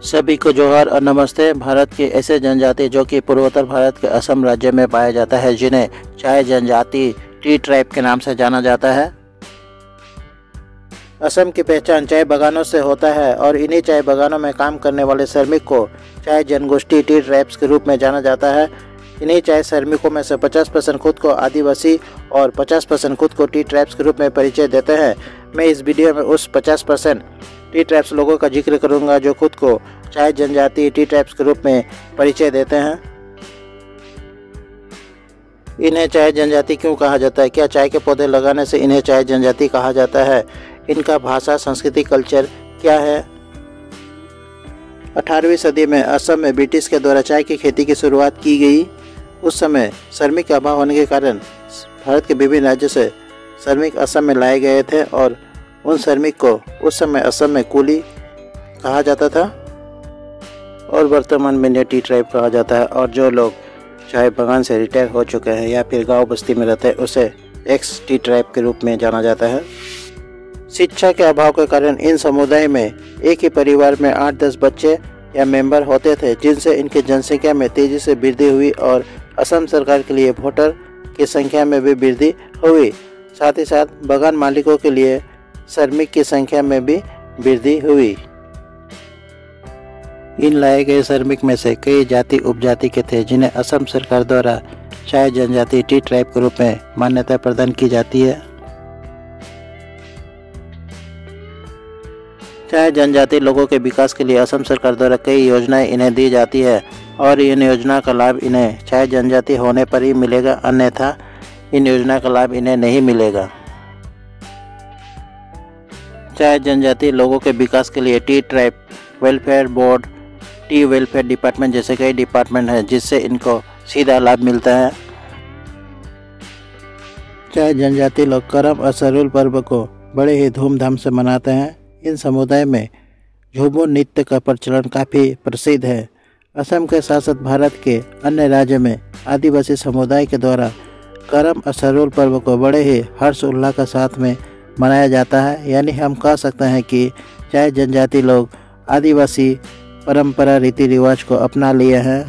सभी को जोहार और नमस्ते। भारत के ऐसे जनजाति जो कि पूर्वोत्तर भारत के असम राज्य में पाया जाता है, जिन्हें चाय जनजाति टी ट्राइब के नाम से जाना जाता है। असम की पहचान चाय बागानों से होता है और इन्हीं चाय बागानों में काम करने वाले श्रमिक को चाय जनगोष्ठी टी ट्राइब्स के रूप में जाना जाता है। इन्हीं चाय श्रमिकों में से 50% खुद को आदिवासी और 50% खुद को टी ट्राइब्स के रूप में परिचय देते हैं। मैं इस वीडियो में उस 50% टी ट्राइब्स लोगों का जिक्र करूंगा जो खुद को चाय जनजाति टी ट्राइब्स के रूप में परिचय देते हैं। इन्हें चाय जनजाति क्यों कहा जाता है? क्या चाय के पौधे लगाने से इन्हें चाय जनजाति कहा जाता है? इनका भाषा, संस्कृति, कल्चर क्या है? 18वीं सदी में असम में ब्रिटिश के द्वारा चाय की खेती की शुरुआत की गई। उस समय श्रमिक का अभाव होने के कारण भारत के विभिन्न राज्यों से श्रमिक असम में लाए गए थे और उन श्रमिक को उस समय असम में कुली कहा जाता था और वर्तमान में इन्हें टी ट्राइब कहा जाता है। और जो लोग चाय बागान से रिटायर हो चुके हैं या फिर गांव बस्ती में रहते हैं, उसे एक्स टी ट्राइब के रूप में जाना जाता है। शिक्षा के अभाव के कारण इन समुदाय में एक ही परिवार में 8-10 बच्चे या मेंबर होते थे, जिनसे इनकी जनसंख्या में तेजी से वृद्धि हुई और असम सरकार के लिए वोटर की संख्या में भी वृद्धि हुई। साथ ही साथ बागान मालिकों के लिए श्रमिक की संख्या में भी वृद्धि हुई। इन लाए गए श्रमिक में से कई जाति उपजाति के थे, जिन्हें असम सरकार द्वारा चाय जनजाति टी ट्राइब के रूप में मान्यता प्रदान की जाती है। चाय जनजाति लोगों के विकास के लिए असम सरकार द्वारा कई योजनाएं इन्हें दी जाती है और इन योजना का लाभ इन्हें चाय जनजाति होने पर ही मिलेगा, अन्यथा इन योजना का लाभ इन्हें नहीं मिलेगा। चाय जनजाति लोगों के विकास के लिए T tribe welfare board, T welfare department जैसे कई डिपार्टमेंट हैं, जिससे इनको सीधा लाभ मिलता है। चाय जनजाति लोग करम और सरूल पर्व को बड़े ही धूमधाम से मनाते हैं। इन समुदाय में झूमर नृत्य का प्रचलन काफ़ी प्रसिद्ध है। असम के साथ साथ भारत के अन्य राज्यों में आदिवासी समुदाय के द्वारा करम और सरूल पर्व को बड़े ही हर्ष उल्लास के साथ में मनाया जाता है। यानी हम कह सकते हैं कि चाय जनजाति लोग आदिवासी परंपरा रीति रिवाज को अपना लिए हैं।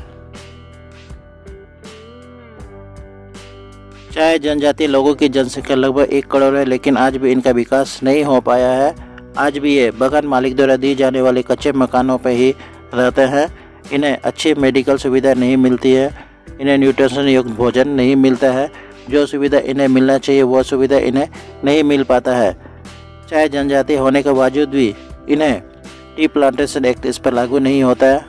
चाय जनजाति लोगों की जनसंख्या लगभग 1 करोड़ है, लेकिन आज भी इनका विकास नहीं हो पाया है। आज भी ये बागान मालिक द्वारा दी जाने वाले कच्चे मकानों पर ही रहते हैं। इन्हें अच्छी मेडिकल सुविधा नहीं मिलती है, इन्हें न्यूट्रिशन युक्त भोजन नहीं मिलता है। जो सुविधा इन्हें मिलना चाहिए वो सुविधा इन्हें नहीं मिल पाता है। चाय जनजाति होने के बावजूद भी इन्हें टी प्लांटेशन एक्ट इस पर लागू नहीं होता है।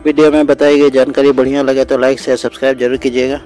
वीडियो में बताई गई जानकारी बढ़िया लगे तो लाइक शेयर सब्सक्राइब जरूर कीजिएगा।